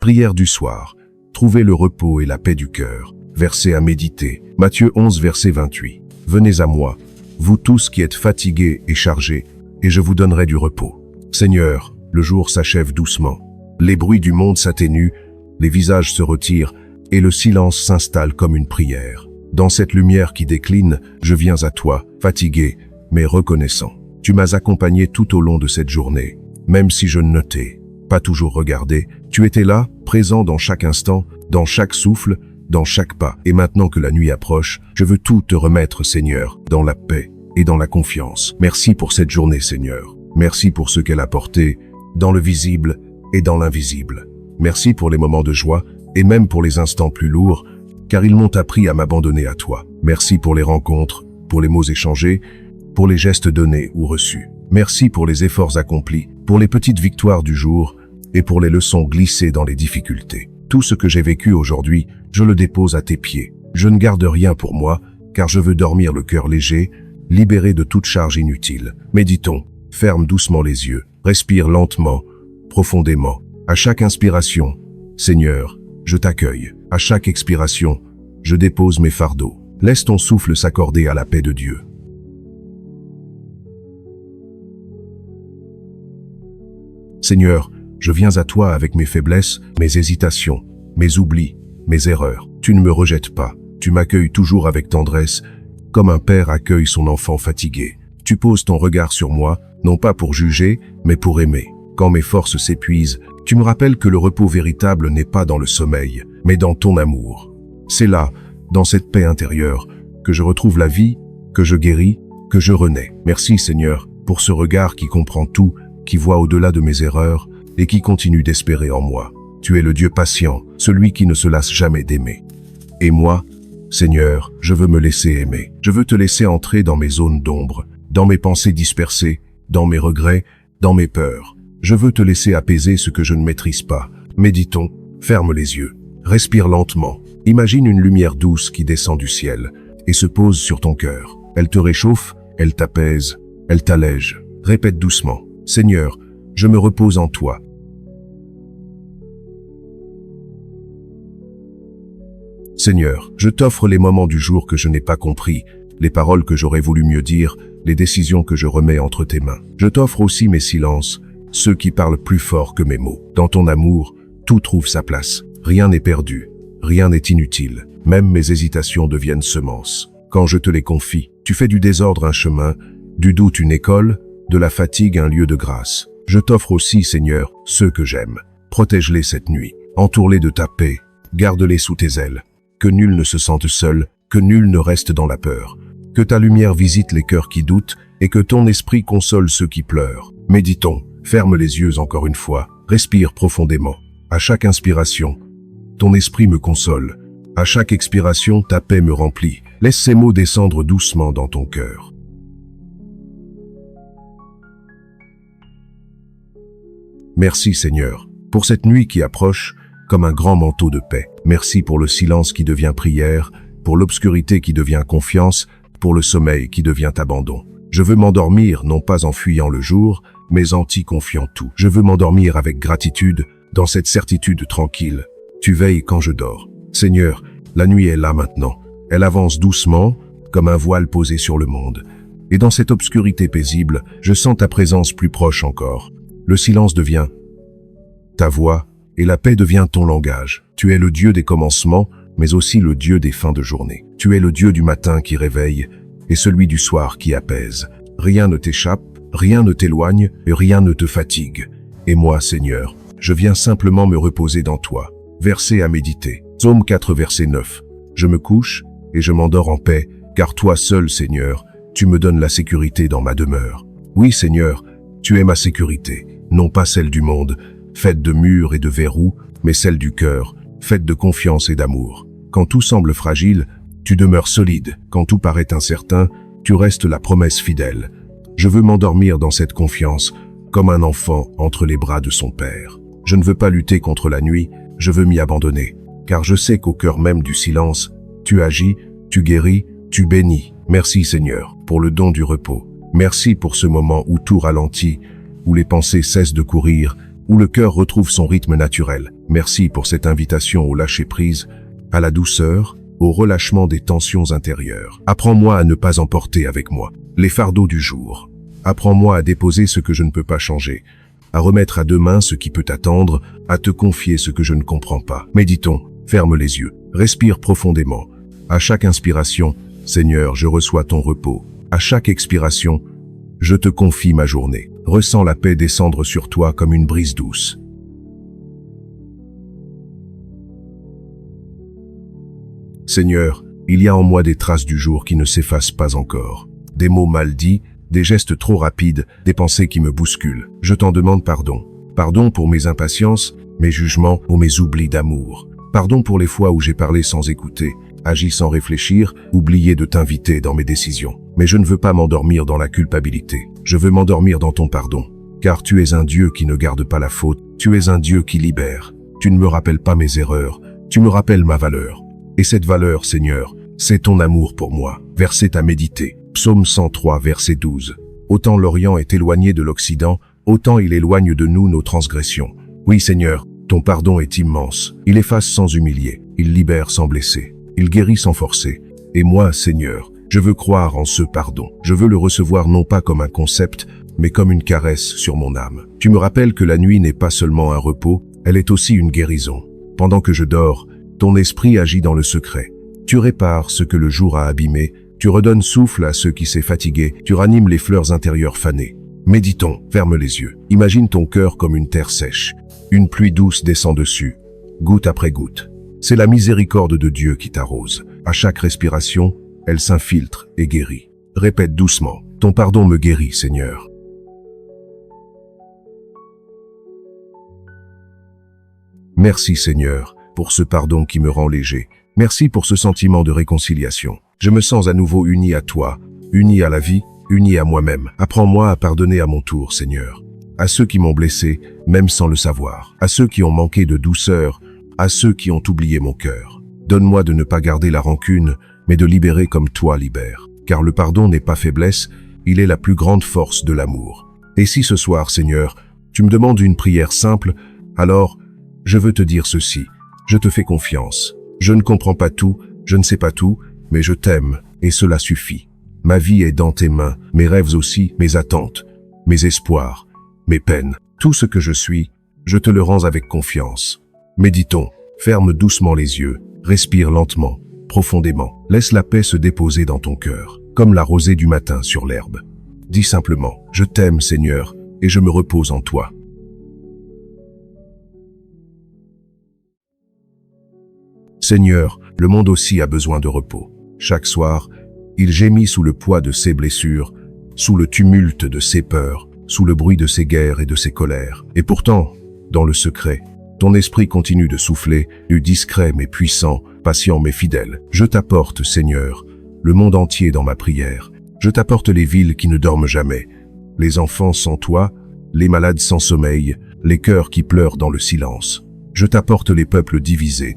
Prière du soir. Trouvez le repos et la paix du cœur. Verset à méditer. Matthieu 11, verset 28. Venez à moi, vous tous qui êtes fatigués et chargés, et je vous donnerai du repos. Seigneur, le jour s'achève doucement. Les bruits du monde s'atténuent, les visages se retirent, et le silence s'installe comme une prière. Dans cette lumière qui décline, je viens à toi, fatigué, mais reconnaissant. Tu m'as accompagné tout au long de cette journée, même si je ne t'ai pas toujours regardé. Tu étais là, présent dans chaque instant, dans chaque souffle, dans chaque pas. Et maintenant que la nuit approche, je veux tout te remettre, Seigneur, dans la paix et dans la confiance. Merci pour cette journée, Seigneur. Merci pour ce qu'elle a apporté, dans le visible et dans l'invisible. Merci pour les moments de joie et même pour les instants plus lourds, car ils m'ont appris à m'abandonner à toi. Merci pour les rencontres, pour les mots échangés, pour les gestes donnés ou reçus. Merci pour les efforts accomplis, pour les petites victoires du jour et pour les leçons glissées dans les difficultés. Tout ce que j'ai vécu aujourd'hui, je le dépose à tes pieds. Je ne garde rien pour moi, car je veux dormir le cœur léger, libéré de toute charge inutile. Méditons, ferme doucement les yeux, respire lentement, profondément. À chaque inspiration, Seigneur, je t'accueille. À chaque expiration, je dépose mes fardeaux. Laisse ton souffle s'accorder à la paix de Dieu. Seigneur, je viens à toi avec mes faiblesses, mes hésitations, mes oublis, mes erreurs. Tu ne me rejettes pas. Tu m'accueilles toujours avec tendresse, comme un père accueille son enfant fatigué. Tu poses ton regard sur moi, non pas pour juger, mais pour aimer. Quand mes forces s'épuisent, tu me rappelles que le repos véritable n'est pas dans le sommeil, mais dans ton amour. C'est là, dans cette paix intérieure, que je retrouve la vie, que je guéris, que je renais. Merci Seigneur, pour ce regard qui comprend tout, qui voit au-delà de mes erreurs et qui continue d'espérer en moi. Tu es le Dieu patient, celui qui ne se lasse jamais d'aimer. Et moi, Seigneur, je veux me laisser aimer. Je veux te laisser entrer dans mes zones d'ombre, dans mes pensées dispersées, dans mes regrets, dans mes peurs. Je veux te laisser apaiser ce que je ne maîtrise pas. Méditons, ferme les yeux, respire lentement. Imagine une lumière douce qui descend du ciel et se pose sur ton cœur. Elle te réchauffe, elle t'apaise, elle t'allège. Répète doucement, Seigneur, je me repose en toi. Seigneur, je t'offre les moments du jour que je n'ai pas compris, les paroles que j'aurais voulu mieux dire, les décisions que je remets entre tes mains. Je t'offre aussi mes silences, ceux qui parlent plus fort que mes mots. Dans ton amour, tout trouve sa place. Rien n'est perdu, rien n'est inutile. Même mes hésitations deviennent semences. Quand je te les confie, tu fais du désordre un chemin, du doute une école, de la fatigue un lieu de grâce. Je t'offre aussi, Seigneur, ceux que j'aime. Protège-les cette nuit, entoure-les de ta paix, garde-les sous tes ailes. Que nul ne se sente seul, que nul ne reste dans la peur. Que ta lumière visite les cœurs qui doutent et que ton esprit console ceux qui pleurent. Méditons, ferme les yeux encore une fois, respire profondément. À chaque inspiration, ton esprit me console. À chaque expiration, ta paix me remplit. Laisse ces mots descendre doucement dans ton cœur. Merci Seigneur, pour cette nuit qui approche, comme un grand manteau de paix. Merci pour le silence qui devient prière, pour l'obscurité qui devient confiance, pour le sommeil qui devient abandon. Je veux m'endormir non pas en fuyant le jour, mais en t'y confiant tout. Je veux m'endormir avec gratitude, dans cette certitude tranquille. Tu veilles quand je dors. Seigneur, la nuit est là maintenant. Elle avance doucement, comme un voile posé sur le monde. Et dans cette obscurité paisible, je sens ta présence plus proche encore. Le silence devient ta voix, et la paix devient ton langage. Tu es le Dieu des commencements, mais aussi le Dieu des fins de journée. Tu es le Dieu du matin qui réveille, et celui du soir qui apaise. Rien ne t'échappe, rien ne t'éloigne, et rien ne te fatigue. Et moi, Seigneur, je viens simplement me reposer dans toi. Verset à méditer. Psaume 4, verset 9. Je me couche, et je m'endors en paix, car toi seul, Seigneur, tu me donnes la sécurité dans ma demeure. Oui, Seigneur, tu es ma sécurité, non pas celle du monde, faite de murs et de verrous, mais celle du cœur, faite de confiance et d'amour. Quand tout semble fragile, tu demeures solide. Quand tout paraît incertain, tu restes la promesse fidèle. Je veux m'endormir dans cette confiance, comme un enfant entre les bras de son père. Je ne veux pas lutter contre la nuit, je veux m'y abandonner, car je sais qu'au cœur même du silence, tu agis, tu guéris, tu bénis. Merci Seigneur, pour le don du repos. Merci pour ce moment où tout ralentit, où les pensées cessent de courir, où le cœur retrouve son rythme naturel. Merci pour cette invitation au lâcher-prise, à la douceur, au relâchement des tensions intérieures. Apprends-moi à ne pas emporter avec moi les fardeaux du jour. Apprends-moi à déposer ce que je ne peux pas changer, à remettre à demain ce qui peut attendre, à te confier ce que je ne comprends pas. Méditons, ferme les yeux, respire profondément. À chaque inspiration, Seigneur, je reçois ton repos. À chaque expiration, je te confie ma journée. Ressens la paix descendre sur toi comme une brise douce. Seigneur, il y a en moi des traces du jour qui ne s'effacent pas encore. Des mots mal dits, des gestes trop rapides, des pensées qui me bousculent. Je t'en demande pardon. Pardon pour mes impatiences, mes jugements ou mes oublis d'amour. Pardon pour les fois où j'ai parlé sans écouter, agi sans réfléchir, oublié de t'inviter dans mes décisions. Mais je ne veux pas m'endormir dans la culpabilité. Je veux m'endormir dans ton pardon. Car tu es un Dieu qui ne garde pas la faute. Tu es un Dieu qui libère. Tu ne me rappelles pas mes erreurs. Tu me rappelles ma valeur. Et cette valeur, Seigneur, c'est ton amour pour moi. Verset à méditer. Psaume 103, verset 12. Autant l'Orient est éloigné de l'Occident, autant il éloigne de nous nos transgressions. Oui, Seigneur, ton pardon est immense. Il efface sans humilier. Il libère sans blesser. Il guérit sans forcer. Et moi, Seigneur, je veux croire en ce pardon. Je veux le recevoir non pas comme un concept, mais comme une caresse sur mon âme. Tu me rappelles que la nuit n'est pas seulement un repos, elle est aussi une guérison. Pendant que je dors, ton esprit agit dans le secret. Tu répares ce que le jour a abîmé, tu redonnes souffle à ceux qui s'est fatigué, tu ranimes les fleurs intérieures fanées. Méditons, ferme les yeux. Imagine ton cœur comme une terre sèche. Une pluie douce descend dessus, goutte après goutte. C'est la miséricorde de Dieu qui t'arrose. À chaque respiration, elle s'infiltre et guérit. Répète doucement, ton pardon me guérit, Seigneur. Merci, Seigneur, pour ce pardon qui me rend léger. Merci pour ce sentiment de réconciliation. Je me sens à nouveau uni à toi, uni à la vie, uni à moi-même. Apprends-moi à pardonner à mon tour, Seigneur. À ceux qui m'ont blessé, même sans le savoir. À ceux qui ont manqué de douceur, à ceux qui ont oublié mon cœur. Donne-moi de ne pas garder la rancune, mais de libérer comme toi libères. Car le pardon n'est pas faiblesse, il est la plus grande force de l'amour. Et si ce soir, Seigneur, tu me demandes une prière simple, alors je veux te dire ceci. Je te fais confiance. Je ne comprends pas tout, je ne sais pas tout, mais je t'aime, et cela suffit. Ma vie est dans tes mains, mes rêves aussi, mes attentes, mes espoirs, mes peines. Tout ce que je suis, je te le rends avec confiance. Méditons, ferme doucement les yeux, respire lentement, profondément. Laisse la paix se déposer dans ton cœur, comme la rosée du matin sur l'herbe. Dis simplement, je t'aime, Seigneur, et je me repose en toi. Seigneur, le monde aussi a besoin de repos. Chaque soir, il gémit sous le poids de ses blessures, sous le tumulte de ses peurs, sous le bruit de ses guerres et de ses colères. Et pourtant, dans le secret, ton esprit continue de souffler, du discret mais puissant, patient mais fidèle. Je t'apporte, Seigneur, le monde entier dans ma prière. Je t'apporte les villes qui ne dorment jamais, les enfants sans toi, les malades sans sommeil, les cœurs qui pleurent dans le silence. Je t'apporte les peuples divisés,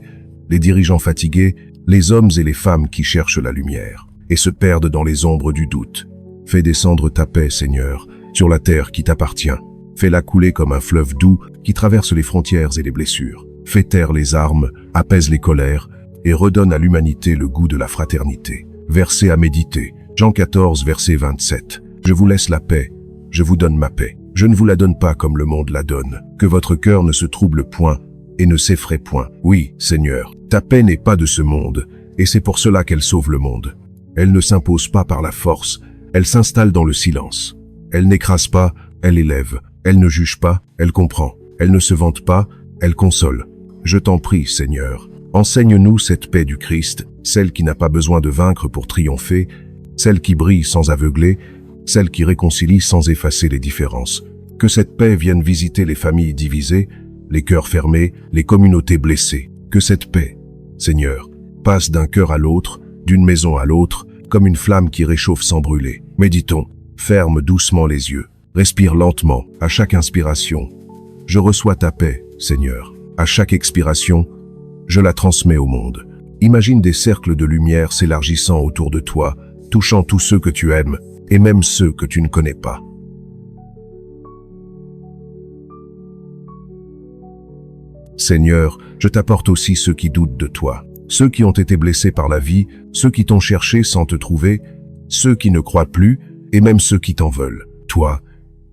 les dirigeants fatigués, les hommes et les femmes qui cherchent la lumière et se perdent dans les ombres du doute. Fais descendre ta paix, Seigneur, sur la terre qui t'appartient. Fais-la couler comme un fleuve doux qui traverse les frontières et les blessures. Fais taire les armes, apaise les colères et redonne à l'humanité le goût de la fraternité. Verset à méditer. Jean 14, verset 27. Je vous laisse la paix, je vous donne ma paix. Je ne vous la donne pas comme le monde la donne. Que votre cœur ne se trouble point et ne s'effraie point. Oui, Seigneur, ta paix n'est pas de ce monde, et c'est pour cela qu'elle sauve le monde. Elle ne s'impose pas par la force, elle s'installe dans le silence. Elle n'écrase pas, elle élève. Elle ne juge pas, elle comprend. Elle ne se vante pas, elle console. Je t'en prie, Seigneur, enseigne-nous cette paix du Christ, celle qui n'a pas besoin de vaincre pour triompher, celle qui brille sans aveugler, celle qui réconcilie sans effacer les différences. Que cette paix vienne visiter les familles divisées, les cœurs fermés, les communautés blessées. Que cette paix, Seigneur, passe d'un cœur à l'autre, d'une maison à l'autre, comme une flamme qui réchauffe sans brûler. Méditons, ferme doucement les yeux, respire lentement, à chaque inspiration. Je reçois ta paix, Seigneur. À chaque expiration, je la transmets au monde. Imagine des cercles de lumière s'élargissant autour de toi, touchant tous ceux que tu aimes, et même ceux que tu ne connais pas. Seigneur, je t'apporte aussi ceux qui doutent de toi, ceux qui ont été blessés par la vie, ceux qui t'ont cherché sans te trouver, ceux qui ne croient plus, et même ceux qui t'en veulent. Toi,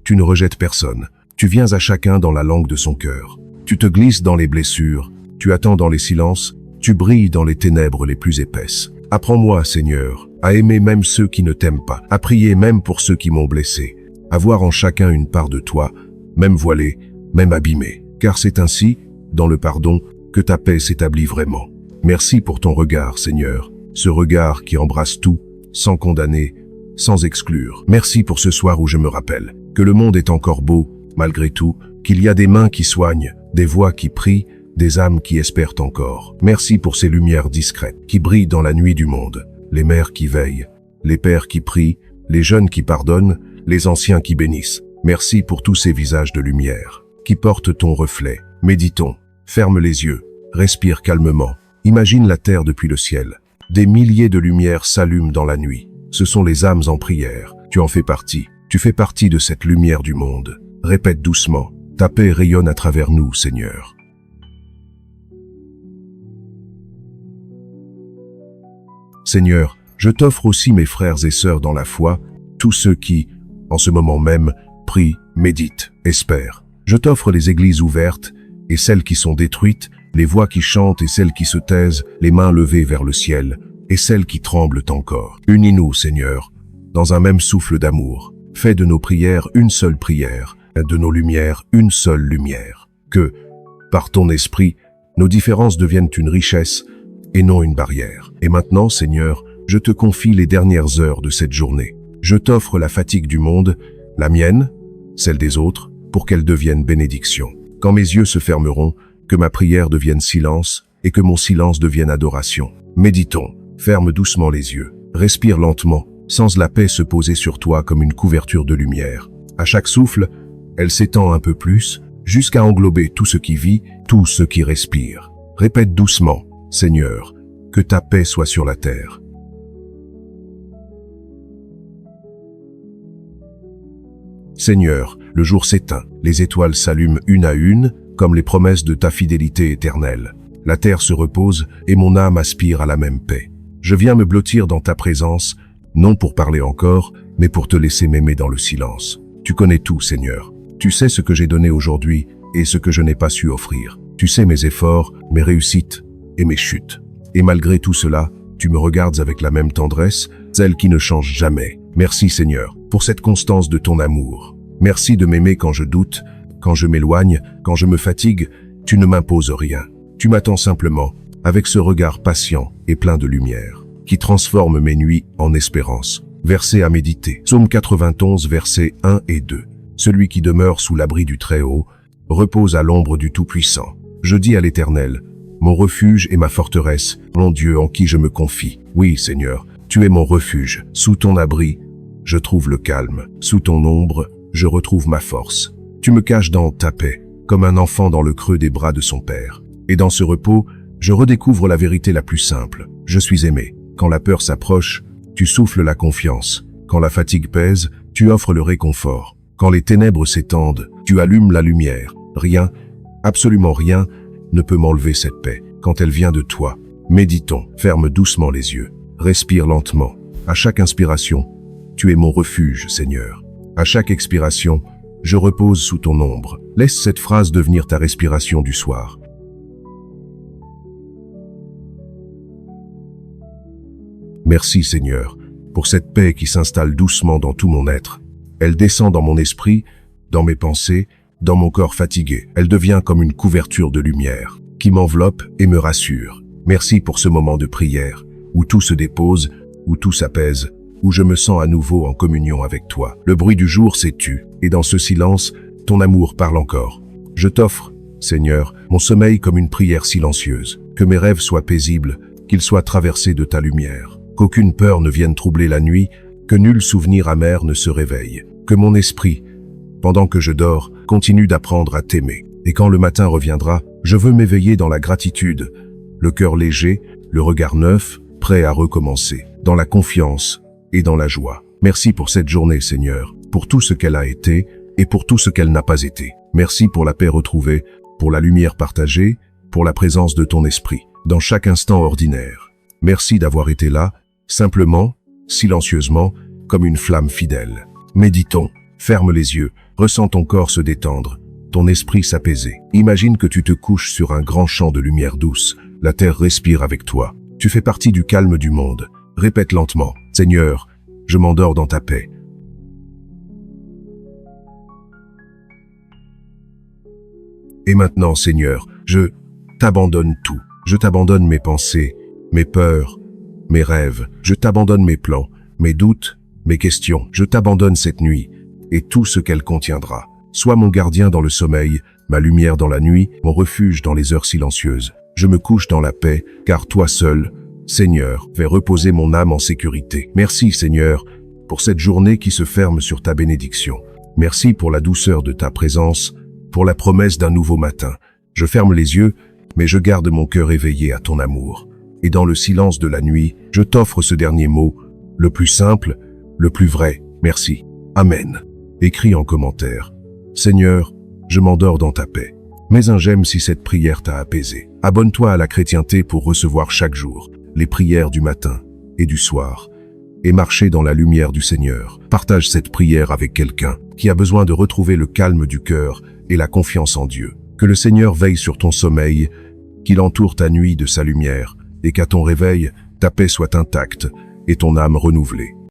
tu ne rejettes personne. Tu viens à chacun dans la langue de son cœur. Tu te glisses dans les blessures, tu attends dans les silences, tu brilles dans les ténèbres les plus épaisses. Apprends-moi, Seigneur, à aimer même ceux qui ne t'aiment pas, à prier même pour ceux qui m'ont blessé, à voir en chacun une part de toi, même voilée, même abîmée. Car c'est ainsi, dans le pardon, que ta paix s'établit vraiment. Merci pour ton regard, Seigneur, ce regard qui embrasse tout, sans condamner, sans exclure. Merci pour ce soir où je me rappelle que le monde est encore beau, malgré tout, qu'il y a des mains qui soignent, des voix qui prient, des âmes qui espèrent encore. Merci pour ces lumières discrètes qui brillent dans la nuit du monde, les mères qui veillent, les pères qui prient, les jeunes qui pardonnent, les anciens qui bénissent. Merci pour tous ces visages de lumière qui portent ton reflet. Méditons, ferme les yeux, respire calmement, imagine la terre depuis le ciel. Des milliers de lumières s'allument dans la nuit. Ce sont les âmes en prière. Tu en fais partie. Tu fais partie de cette lumière du monde. Répète doucement. Ta paix rayonne à travers nous, Seigneur. Seigneur, je t'offre aussi mes frères et sœurs dans la foi, tous ceux qui, en ce moment même, prient, méditent, espèrent. Je t'offre les églises ouvertes et celles qui sont détruites, les voix qui chantent et celles qui se taisent, les mains levées vers le ciel et celles qui tremblent encore. Unis-nous, Seigneur, dans un même souffle d'amour. Fais de nos prières une seule prière, de nos lumières une seule lumière. Que, par ton esprit, nos différences deviennent une richesse et non une barrière. Et maintenant, Seigneur, je te confie les dernières heures de cette journée. Je t'offre la fatigue du monde, la mienne, celle des autres, pour qu'elle devienne bénédiction. Quand mes yeux se fermeront, que ma prière devienne silence et que mon silence devienne adoration. Méditons, ferme doucement les yeux, respire lentement, sans la paix se poser sur toi comme une couverture de lumière. À chaque souffle, elle s'étend un peu plus, jusqu'à englober tout ce qui vit, tout ce qui respire. Répète doucement, Seigneur, que ta paix soit sur la terre. Seigneur, le jour s'éteint, les étoiles s'allument une à une, comme les promesses de ta fidélité éternelle. La terre se repose et mon âme aspire à la même paix. Je viens me blottir dans ta présence, non pour parler encore, mais pour te laisser m'aimer dans le silence. Tu connais tout, Seigneur. Tu sais ce que j'ai donné aujourd'hui et ce que je n'ai pas su offrir. Tu sais mes efforts, mes réussites et mes chutes. Et malgré tout cela, tu me regardes avec la même tendresse, celle qui ne change jamais. Merci, Seigneur, pour cette constance de ton amour. Merci de m'aimer quand je doute, quand je m'éloigne, quand je me fatigue. Tu ne m'imposes rien. Tu m'attends simplement, avec ce regard patient et plein de lumière, qui transforme mes nuits en espérance. Verset à méditer. Psaume 91, versets 1 et 2. Celui qui demeure sous l'abri du Très-Haut repose à l'ombre du Tout-Puissant. Je dis à l'Éternel, mon refuge et ma forteresse, mon Dieu en qui je me confie. Oui, Seigneur, tu es mon refuge. Sous ton abri, je trouve le calme. Sous ton ombre, je retrouve ma force. Tu me caches dans ta paix, comme un enfant dans le creux des bras de son père. Et dans ce repos, je redécouvre la vérité la plus simple. Je suis aimé. Quand la peur s'approche, tu souffles la confiance. Quand la fatigue pèse, tu offres le réconfort. Quand les ténèbres s'étendent, tu allumes la lumière. Rien, absolument rien, ne peut m'enlever cette paix. Quand elle vient de toi, méditons, ferme doucement les yeux, respire lentement. À chaque inspiration, tu es mon refuge, Seigneur. À chaque expiration, je repose sous ton ombre. Laisse cette phrase devenir ta respiration du soir. Merci, Seigneur, pour cette paix qui s'installe doucement dans tout mon être. Elle descend dans mon esprit, dans mes pensées, dans mon corps fatigué. Elle devient comme une couverture de lumière qui m'enveloppe et me rassure. Merci pour ce moment de prière, où tout se dépose, où tout s'apaise, où je me sens à nouveau en communion avec toi. Le bruit du jour s'est tu, et dans ce silence, ton amour parle encore. Je t'offre, Seigneur, mon sommeil comme une prière silencieuse. Que mes rêves soient paisibles, qu'ils soient traversés de ta lumière. Qu'aucune peur ne vienne troubler la nuit, que nul souvenir amer ne se réveille. Que mon esprit, pendant que je dors, continue d'apprendre à t'aimer. Et quand le matin reviendra, je veux m'éveiller dans la gratitude, le cœur léger, le regard neuf, prêt à recommencer, dans la confiance et dans la joie. Merci pour cette journée, Seigneur, pour tout ce qu'elle a été et pour tout ce qu'elle n'a pas été. Merci pour la paix retrouvée, pour la lumière partagée, pour la présence de ton esprit, dans chaque instant ordinaire. Merci d'avoir été là, simplement, silencieusement, comme une flamme fidèle. Méditons, ferme les yeux, ressens ton corps se détendre, ton esprit s'apaiser. Imagine que tu te couches sur un grand champ de lumière douce, la terre respire avec toi. Tu fais partie du calme du monde. Répète lentement, Seigneur, je m'endors dans ta paix. Et maintenant, Seigneur, je t'abandonne tout. Je t'abandonne mes pensées, mes peurs, mes rêves. Je t'abandonne mes plans, mes doutes, mes questions. Je t'abandonne cette nuit et tout ce qu'elle contiendra. Sois mon gardien dans le sommeil, ma lumière dans la nuit, mon refuge dans les heures silencieuses. Je me couche dans la paix, car toi seul, Seigneur, fais reposer mon âme en sécurité. Merci, Seigneur, pour cette journée qui se ferme sur ta bénédiction. Merci pour la douceur de ta présence, pour la promesse d'un nouveau matin. Je ferme les yeux, mais je garde mon cœur éveillé à ton amour. Et dans le silence de la nuit, je t'offre ce dernier mot, le plus simple, le plus vrai. Merci. Amen. Écris en commentaire. Seigneur, je m'endors dans ta paix. Mets un j'aime si cette prière t'a apaisé. Abonne-toi à la chrétienté pour recevoir chaque jour les prières du matin et du soir et marcher dans la lumière du Seigneur. Partage cette prière avec quelqu'un qui a besoin de retrouver le calme du cœur et la confiance en Dieu. Que le Seigneur veille sur ton sommeil, qu'il entoure ta nuit de sa lumière et qu'à ton réveil, ta paix soit intacte et ton âme renouvelée.